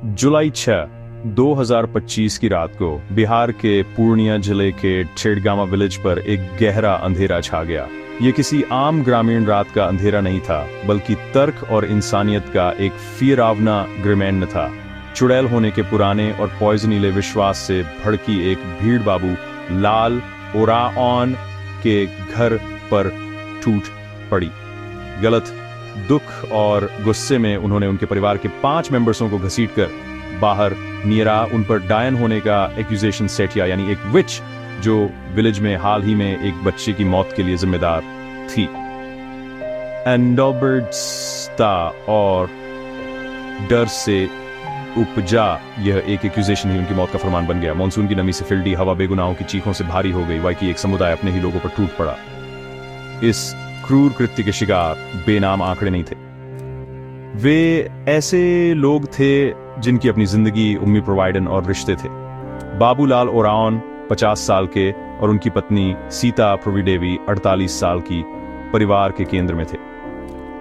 जुलाई 6, 2025 की रात को बिहार के पूर्णिया जिले के ठेड़गामा विलेज पर एक गहरा अंधेरा छा गया। ये किसी आम ग्रामीण रात का अंधेरा नहीं था, बल्कि तर्क और इंसानियत का एक फिरावना ग्रैमैन्य था। चुड़ैल होने के पुराने और पॉइजनीले विश्वास से भड़की एक भीड़ बाबू लाल ओराऑन के घर पर टूट पड़ी। गलत दुख और गुस्से में उन्होंने उनके परिवार के 5 मेंबर्सों को घसीटकर बाहर नियरा उन पर डायन होने का एक्यूजेशन सेट किया, यानी एक विच जो विलेज में हाल ही में एक बच्चे की मौत के लिए जिम्मेदार थी। एंडोबर्ट्सता और डर से उपजा यह एक एक्यूजेशन ही उनकी मौत का फरमान बन गया। मानसून की नमी से फिल्डी हवा बेगुनाहों की चीखों से भारी हो गई, बाकी एक समुदाय अपने ही लोगों पर टूट पड़ा। इस क्रूर कृत्य के शिकार बेनाम आंकड़े नहीं थे। वे ऐसे लोग थे जिनकी अपनी जिंदगी, उम्मी प्रोवाइडन और रिश्ते थे। बाबूलाल ओराऑन 50 साल के और उनकी पत्नी सीता प्रवीदेवी 48 साल की परिवार के केंद्र में थे।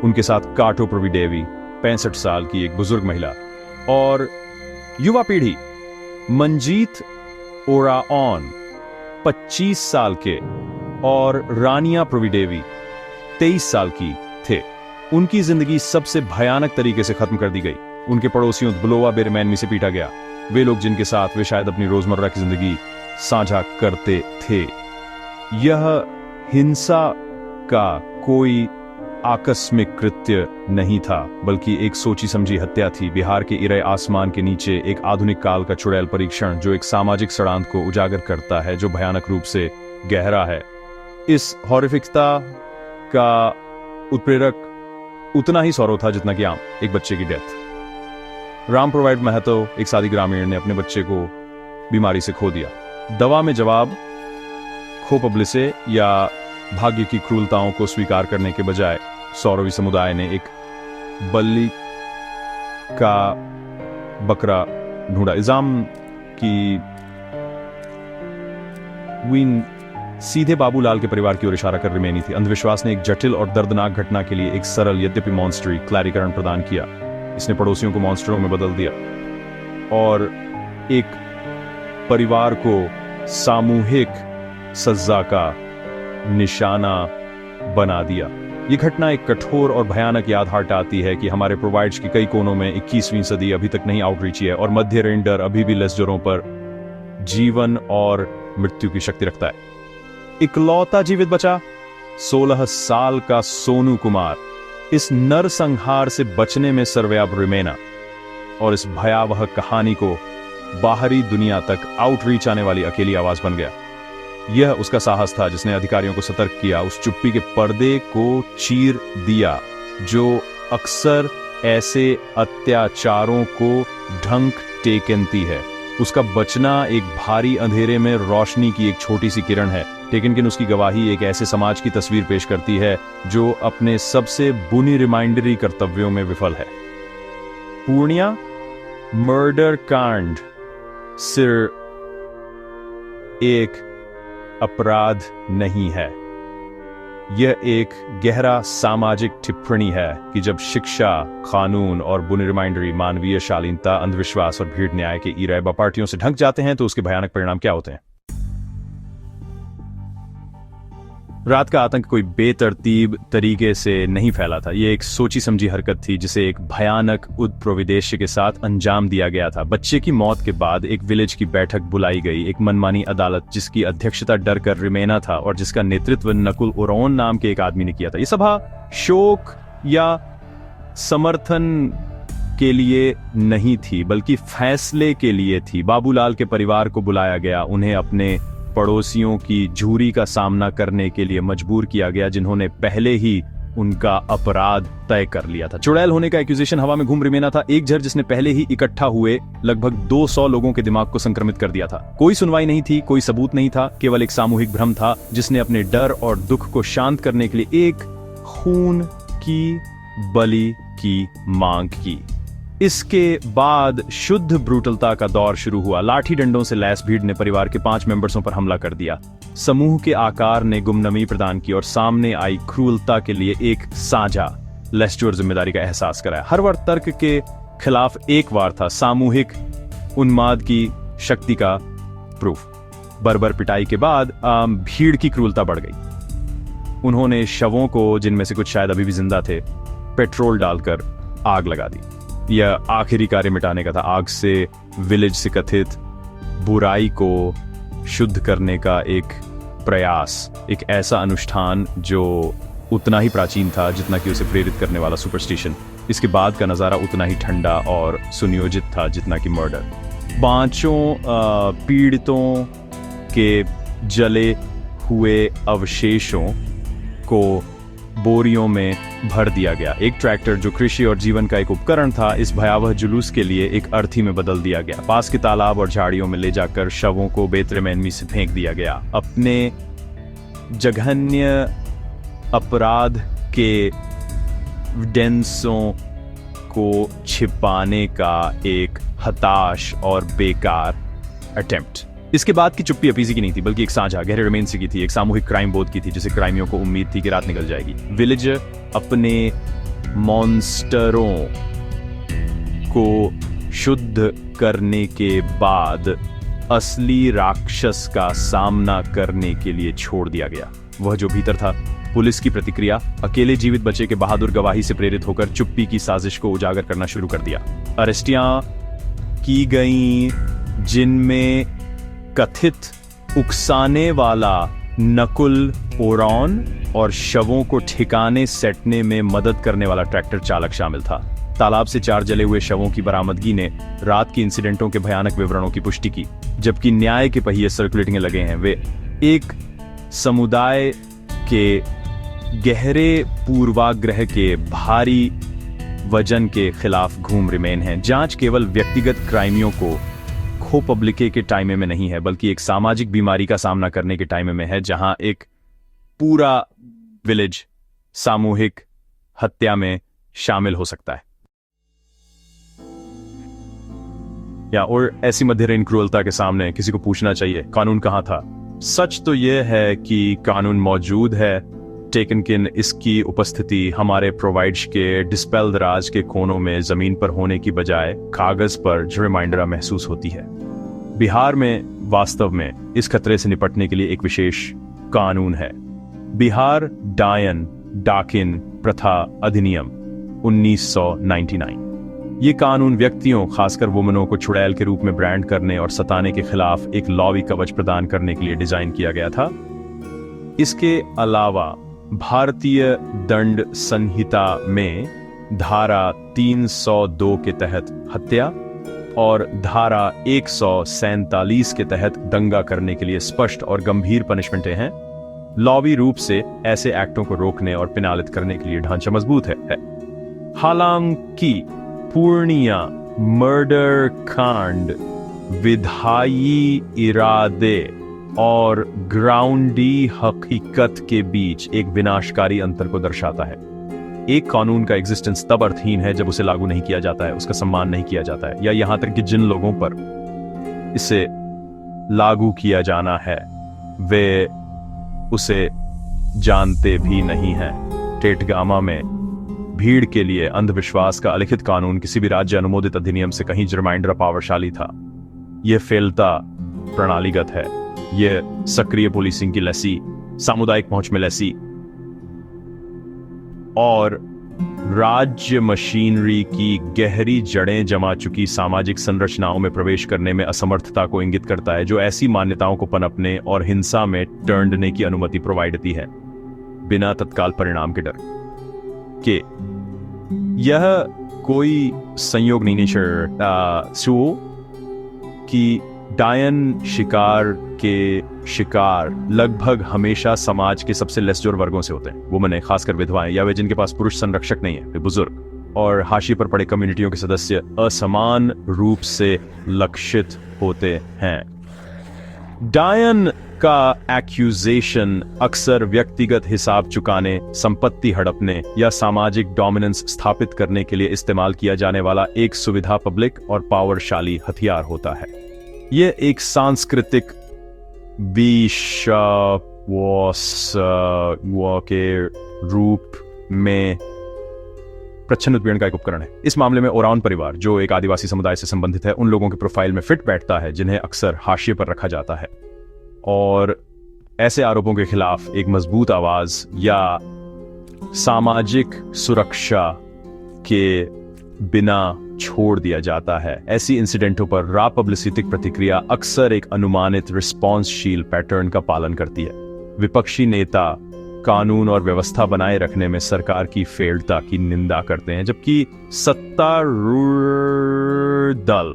उनके साथ काटो प्रवीदेवी 65 साल की एक बुजुर्ग महिला और युवा पीढ़ी मंजीत ओराऑन 25 साल के और रानिया प्रवीदेवी 23 साल की थे। उनकी जिंदगी सबसे भयानक तरीके से खत्म कर दी गई। उनके पड़ोसियों ब्लोआ बेरमैनमी से पीटा गया। वे लोग जिनके साथ वे शायद अपनी रोजमर्रा की जिंदगी साझा करते थे। यह हिंसा का कोई आकस्मिक कृत्य नहीं था, बल्कि एक सोची समझी हत्या थी। बिहार के इरे आसमान के नीचे एक आधुनिक काल का चुड़ैल परीक्षण जो एक सामाजिक षड्यंत्र को उजागर करता है, जो भयानक रूप से गहरा है। इस हॉरिफिकता का उत्प्रेरक उतना ही सौरव था जितना कि आम एक बच्चे की डेथ। राम प्रोवाइड महतो, एक सादी ग्रामीण, ने अपने बच्चे को बीमारी से खो दिया। दवा में जवाब खो पब्लिसे या भाग्य की क्रूरताओं को स्वीकार करने के बजाय सौरवी समुदाय ने एक बल्ली का बकरा ढूंढा। इल्जाम की विन सीधे बाबूलाल के परिवार की ओर इशारा कर रिमेनी थी। अंधविश्वास ने एक जटिल और दर्दनाक घटना के लिए एक सरल यद्यपि मॉन्स्टरी क्लैरीकरण प्रदान किया। इसने पड़ोसियों को मॉन्स्टरों में बदल दिया और एक परिवार को सामूहिक सजा का निशाना बना दिया। यह घटना एक कठोर और भयानक याद हटाती है कि हमारे प्रोवाइड्स के कई कोनों में 21वीं सदी अभी तक नहीं आउटरीच है और मध्य रेंडर अभी भी लेस्जरों पर जीवन और मृत्यु की शक्ति रखता है। इकलौता जीवित बचा 16 साल का सोनू कुमार इस नरसंहार से बचने में सर्वव्याप रिमेना और इस भयावह कहानी को बाहरी दुनिया तक आउटरीच आने वाली अकेली आवाज बन गया। यह उसका साहस था जिसने अधिकारियों को सतर्क किया, उस चुप्पी के पर्दे को चीर दिया जो अक्सर ऐसे अत्याचारों को ढंक टेकनती है। उसका बचना एक भारी अंधेरे में रोशनी की एक छोटी सी किरण है, लेकिन उसकी गवाही एक ऐसे समाज की तस्वीर पेश करती है जो अपने सबसे बुनी रिमाइंडरी कर्तव्यों में विफल है। पूर्णिया मर्डर कांड सिर्फ एक अपराध नहीं है, यह एक गहरा सामाजिक टिप्पणी है कि जब शिक्षा, कानून और बुनी रिमाइंडरी मानवीय शालीनता, अंधविश्वास और भीड़ न्याय के ईराए बापार्टियों से ढक जाते हैं तो उसके भयानक परिणाम क्या होते हैं। रात का आतंक कोई बेतरतीब तरीके से नहीं फैला था। यह एक सोची समझी हरकत थी जिसे एक भयानक उद्प्रविदेश्य के साथ अंजाम दिया गया था। बच्चे की मौत के बाद एक विलेज की बैठक बुलाई गई, एक मनमानी अदालत जिसकी अध्यक्षता डर कर रिमेना था और जिसका नेतृत्व नकुल ओराऑन नाम के एक आदमी ने किया था। यह सभा शोक या समर्थन के लिए नहीं थी, बल्कि फैसले के लिए थी। बाबूलाल के परिवार को बुलाया गया, उन्हें अपने पड़ोसियों की झूरी का सामना करने के लिए मजबूर किया गया जिन्होंने पहले ही उनका अपराध तय कर लिया था। चुड़ैल होने का एक्यूजेशन हवा में घूम रिमेना था, एक जहर जिसने पहले ही इकट्ठा हुए लगभग 200 लोगों के दिमाग को संक्रमित कर दिया था। कोई सुनवाई नहीं थी, कोई सबूत नहीं था, केवल एक सामूहिक भ्रम था जिसने अपने डर और दुख को शांत करने के लिए एक खून की बलि की मांग की। इसके बाद शुद्ध ब्रूटलता का दौर शुरू हुआ। लाठी डंडों से लैस भीड़ ने परिवार के 5 मेंबर्सों पर हमला कर दिया। समूह के आकार ने गुमनमी प्रदान की और सामने आई क्रूरता के लिए एक साझा लेस्जोर जिम्मेदारी का एहसास कराया। हर बार तर्क के खिलाफ एक वार था, सामूहिक उन्माद की शक्ति का प्रूफ। बर्बर पिटाई के बाद भीड़ की क्रूरता बढ़ गई। उन्होंने शवों को, जिनमें से कुछ शायद अभी भी जिंदा थे, पेट्रोल डालकर आग लगा दी। यह आखिरी कार्य मिटाने का था। आग से विलेज से कथित बुराई को शुद्ध करने का एक प्रयास, एक ऐसा अनुष्ठान जो उतना ही प्राचीन था जितना कि उसे प्रेरित करने वाला सुपरस्टिशन। इसके बाद का नज़ारा उतना ही ठंडा और सुनियोजित था जितना कि मर्डर। पांचों पीड़ितों के जले हुए अवशेषों को बोरियों में भर दिया गया। एक ट्रैक्टर जो कृषि और जीवन का एक उपकरण था, इस भयावह जुलूस के लिए एक अर्थी में बदल दिया गया। पास के तालाब और झाड़ियों में ले जाकर शवों को बेतरहमी से फेंक दिया गया। अपने जघन्य अपराध के एविडेंसों को छिपाने का एक हताश और बेकार अटेम्प्ट। इसके बाद की चुप्पी अपीसी की नहीं थी, बल्कि एक साझा गहरे रिमेंसी की थी, एक सामूहिक क्राइम बोध की थी, जिसे क्राइमियों को उम्मीद थी कि रात निकल जाएगी। विलेज अपने मॉन्स्टरों को शुद्ध करने के बाद असली राक्षस का सामना करने के लिए छोड़ दिया गया। वह जो भीतर था। पुलिस की प्रतिक्रिया, अकेले जीवित बचे के बहादुर गवाही से प्रेरित होकर चुप्पी की साजिश को उजागर करना शुरू कर दिया। अरेस्टियां की गईं जिनमें कथित उकसाने वाला नकुल ओरॉन और शवों को ठिकाने सेटने में मदद करने वाला ट्रैक्टर चालक शामिल था। तालाब से 4 जले हुए शवों की बरामदगी ने रात की इंसिडेंटों के भयानक विवरणों की पुष्टि की। जबकि न्याय के पहिए सर्कुलेटिंग लगे हैं, वे एक समुदाय के गहरे पूर्वाग्रह के भारी वजन के खिलाफ घूम रिमेन हैं। जांच केवल व्यक्तिगत क्राइमियों को खो पब्लिके के टाइम में नहीं है, बल्कि एक सामाजिक बीमारी का सामना करने के टाइम में है, जहां एक पूरा विलेज सामूहिक हत्या में शामिल हो सकता है। या और ऐसी मध्यरेन क्रूरता के सामने किसी को पूछना चाहिए, कानून कहां था? सच तो यह है कि कानून मौजूद है, टेकन इसकी उपस्थिति हमारे प्रोवाइड्स के डिस्पेल्ड राज के कोनों में जमीन पर होने की बजाय कागज पर जो रिमाइंडर महसूस होती है। बिहार में वास्तव में इस खतरे से निपटने के लिए एक विशेष कानून है। बिहार डाकिन प्रथा अधिनियम 1999। ये कानून व्यक्तियों, खासकर वुमनों को चुड़ैल के रूप में ब्रांड करने और सताने के खिलाफ एक लॉबी कवच प्रदान करने के लिए डिजाइन किया गया था। इसके अलावा भारतीय दंड संहिता में धारा 302 के तहत हत्या और धारा 147 के तहत दंगा करने के लिए स्पष्ट और गंभीर पनिशमेंटें हैं। लॉबी रूप से ऐसे एक्टों को रोकने और पिनालित करने के लिए ढांचा मजबूत है। हालांकि पूर्णिया मर्डर कांड विधायी इरादे और ग्राउंडी हकीकत के बीच एक विनाशकारी अंतर को दर्शाता है। एक कानून का एग्जिस्टेंस तब अर्थहीन है जब उसे लागू नहीं किया जाता है, उसका सम्मान नहीं किया जाता है, या यहां तक कि जिन लोगों पर इसे लागू किया जाना है वे उसे जानते भी नहीं हैं। टेटगामा में भीड़ के लिए अंधविश्वास का अलिखित कानून किसी भी राज्य अनुमोदित अधिनियम से कहीं रिमाइंडर पावरशाली था। यह फेलता प्रणालीगत है, यह सक्रिय पुलिसिंग की लैसी, सामुदायिक पहुंच में लैसी और राज्य मशीनरी की गहरी जड़ें जमा चुकी सामाजिक संरचनाओं में प्रवेश करने में असमर्थता को इंगित करता है, जो ऐसी मान्यताओं को पनपने और हिंसा में टर्नने की अनुमति प्रोवाइड देती है बिना तत्काल परिणाम के डर के। यह कोई संयोग नहीं कि डायन शिकार के शिकार लगभग हमेशा समाज के सबसे लेसजोर वर्गों से होते हैं। वुमन है, खासकर विधवाएं, या वे जिनके पास पुरुष संरक्षक नहीं है, वे बुजुर्ग और हाशिए पर पड़े कम्युनिटियों के सदस्य असमान रूप से लक्षित होते हैं। डायन का एक्यूजेशन अक्सर व्यक्तिगत हिसाब चुकाने, संपत्ति हड़पने या सामाजिक डोमिनेंस स्थापित करने के लिए इस्तेमाल किया जाने वाला एक सुविधा पब्लिक और पावरशाली हथियार होता है। यह एक सांस्कृतिक विश्वास के रूप में प्रच्छन्न उत्पीड़न का एक उपकरण है। इस मामले में ओरावन परिवार, जो एक आदिवासी समुदाय से संबंधित है, उन लोगों के प्रोफाइल में फिट बैठता है जिन्हें अक्सर हाशिए पर रखा जाता है, और ऐसे आरोपों के खिलाफ एक मजबूत आवाज या सामाजिक सुरक्षा के बिना छोड़ दिया जाता है। ऐसी इंसिडेंटों पर रॉ पब्लिसिटी प्रतिक्रिया अक्सर एक अनुमानित रिस्पॉन्सशील पैटर्न का पालन करती है। विपक्षी नेता कानून और व्यवस्था बनाए रखने में सरकार की फेल्डता की निंदा करते हैं, जबकि सत्तारूढ़ दल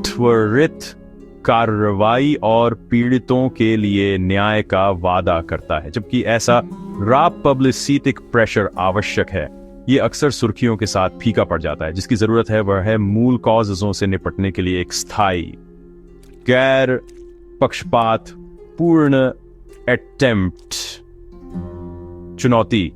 त्वरित कार्रवाई और पीड़ितों के लिए न्याय का वादा करता है। जबकि ऐसा रॉ पब्लिसिटी प्रेशर आवश्यक है, ये अक्सर सुर्खियों के साथ फीका पड़ जाता है। जिसकी जरूरत है वह है मूल कॉजेज़ों से निपटने के लिए एक स्थायी, गैर पक्षपात पूर्ण अटेम्प्ट। चुनौती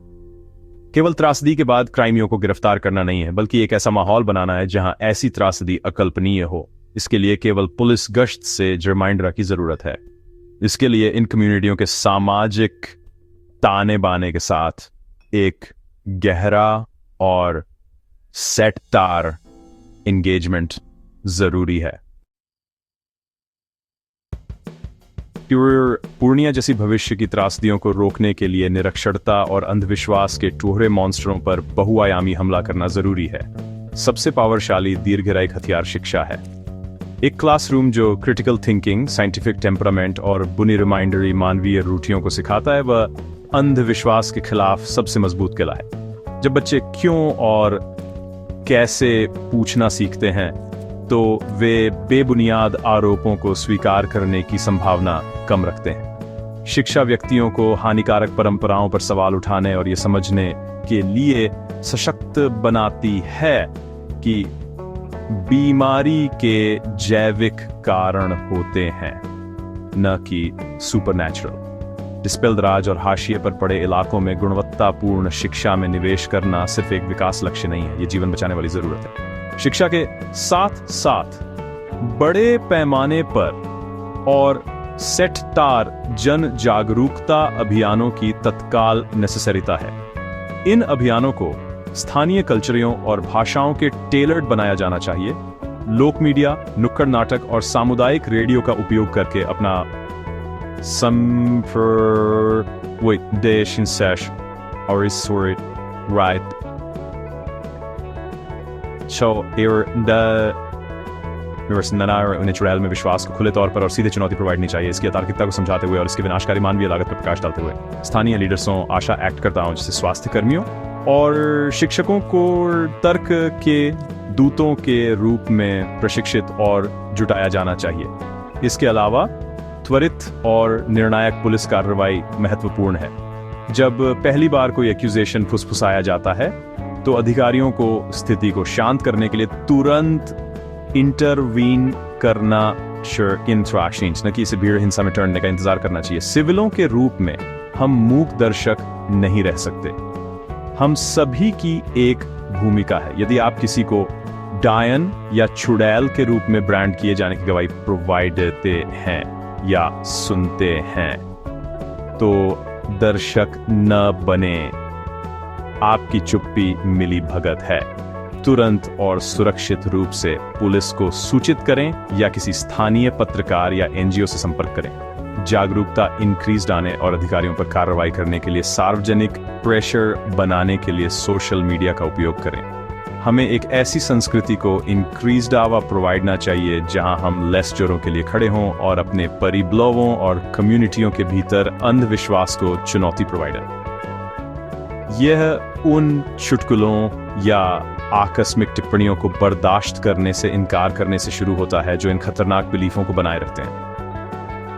केवल त्रासदी के बाद क्राइमियों को गिरफ्तार करना नहीं है, बल्कि एक ऐसा माहौल बनाना है जहां ऐसी त्रासदी अकल्पनीय हो। इसके लिए केवल पुलिस गश्त से रिमाइंडर की जरूरत है। इसके लिए इन कम्युनिटियों के सामाजिक ताने बाने के साथ एक गहरा और सेटदार एंगेजमेंट जरूरी है। पूर्णिया जैसी भविष्य की त्रासदियों को रोकने के लिए निरक्षरता और अंधविश्वास के टूहरे मॉन्स्टरों पर बहुआयामी हमला करना जरूरी है। सबसे पावरशाली दीर्घकालिक हथियार शिक्षा है। एक क्लासरूम जो क्रिटिकल थिंकिंग, साइंटिफिक टेम्परामेंट और बुनी रिमाइंडरी मानवीय रूढ़ियों को सिखाता है, वह अंधविश्वास के खिलाफ सबसे मजबूत किला है। जब बच्चे क्यों और कैसे पूछना सीखते हैं, तो वे बेबुनियाद आरोपों को स्वीकार करने की संभावना कम रखते हैं। शिक्षा व्यक्तियों को हानिकारक परंपराओं पर सवाल उठाने और ये समझने के लिए सशक्त बनाती है कि बीमारी के जैविक कारण होते हैं, न कि सुपरनैचुरल। डिस्पेल्ड राज और हाशिए पर पड़े इलाकों में गुणवत्तापूर्ण शिक्षा में निवेश करना सिर्फ एक विकास लक्ष्य नहीं है, ये जीवन बचाने वाली जरूरत है। शिक्षा के साथ साथ बड़े पैमाने पर और सेटदार जन जागरूकता अभियानों की तत्काल नेसेसरीता है। इन अभियानों को स्थानीय कल्चरों और भाषाओं के टेलर्ड बनाया जाना चाहिए। लोक मीडिया, नुक्कड़ नाटक और सामुदायिक रेडियो का उपयोग करके अपना नेचुरल में विश्वास को खुले तौर पर और सीधे चुनौती प्रोवाइड नहीं चाहिए। इसकी अतार्किकता को समझाते हुए और इसके विनाशकारी मानवीय लागत पर प्रकाश डालते हुए स्थानीय लीडर्सों, आशा एक्टकर्ताओं जैसे स्वास्थ्य कर्मियों और शिक्षकों को तर्क के दूतों के रूप में प्रशिक्षित और जुटाया जाना चाहिए। इसके अलावा त्वरित और निर्णायक पुलिस कार्रवाई महत्वपूर्ण है। जब पहली बार कोई एक्यूजेशन फुसफुसाया जाता है, तो अधिकारियों को स्थिति को शांत करने के लिए तुरंत इंटरवीन करना, न कि इसे भीड़ हिंसा में टर्नने का इंतजार करना चाहिए। सिविलों के रूप में हम मूक दर्शक नहीं रह सकते। हम सभी की एक भूमिका है। यदि आप किसी को डायन या चुड़ैल के रूप में ब्रांड किए जाने की गवाही प्रोवाइड देते हैं या सुनते हैं, तो दर्शक न बने। आपकी चुप्पी मिली भगत है। तुरंत और सुरक्षित रूप से पुलिस को सूचित करें या किसी स्थानीय पत्रकार या एनजीओ से संपर्क करें। जागरूकता इंक्रीज आने और अधिकारियों पर कार्रवाई करने के लिए सार्वजनिक प्रेशर बनाने के लिए सोशल मीडिया का उपयोग करें। हमें एक ऐसी संस्कृति को इंक्रीज्ड आवा प्रोवाइडना चाहिए जहां हम लेस जोरों के लिए खड़े हों और अपने परिब्लोवों और कम्युनिटियों के भीतर अंधविश्वास को चुनौती प्रोवाइडर। यह उन चुटकुलों या आकस्मिक टिप्पणियों को बर्दाश्त करने से इनकार करने से शुरू होता है जो इन खतरनाक बिलीफों को बनाए रखते हैं।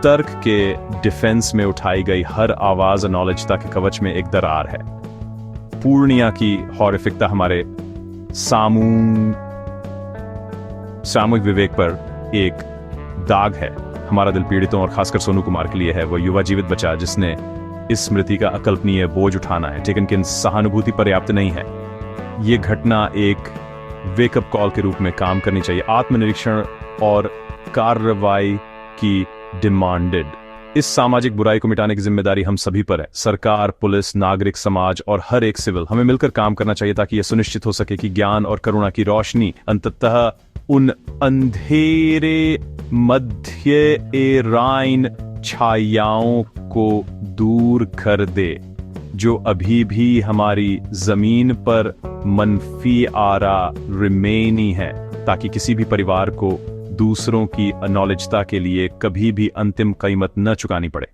तर्क के डिफेंस में उठाई गई हर आवाज नॉलेजता के कवच में एक दरार है। पूर्णिया की हॉरिफिकता हमारे सामूहिक विवेक पर एक दाग है। हमारा दिल पीड़ितों और खासकर सोनू कुमार के लिए है। वह युवा जीवित बचा जिसने इस स्मृति का अकल्पनीय बोझ उठाना है, लेकिन सहानुभूति पर्याप्त नहीं है। ये घटना एक वेकअप कॉल के रूप में काम करनी चाहिए। आत्मनिरीक्षण और कार्रवाई की डिमांडेड इस सामाजिक बुराई को मिटाने की जिम्मेदारी हम सभी पर है। सरकार, पुलिस, नागरिक समाज और हर एक सिविल, हमें मिलकर काम करना चाहिए ताकि यह सुनिश्चित हो सके कि ज्ञान और करुणा की रोशनी अंततः उन अंधेरे मध्य एराइन छायाओं को दूर कर दे जो अभी भी हमारी जमीन पर मनफी आरा रिमेनी है, ताकि किसी भी परिवार को दूसरों की अनौलेजता के लिए कभी भी अंतिम कीमत न चुकानी पड़े।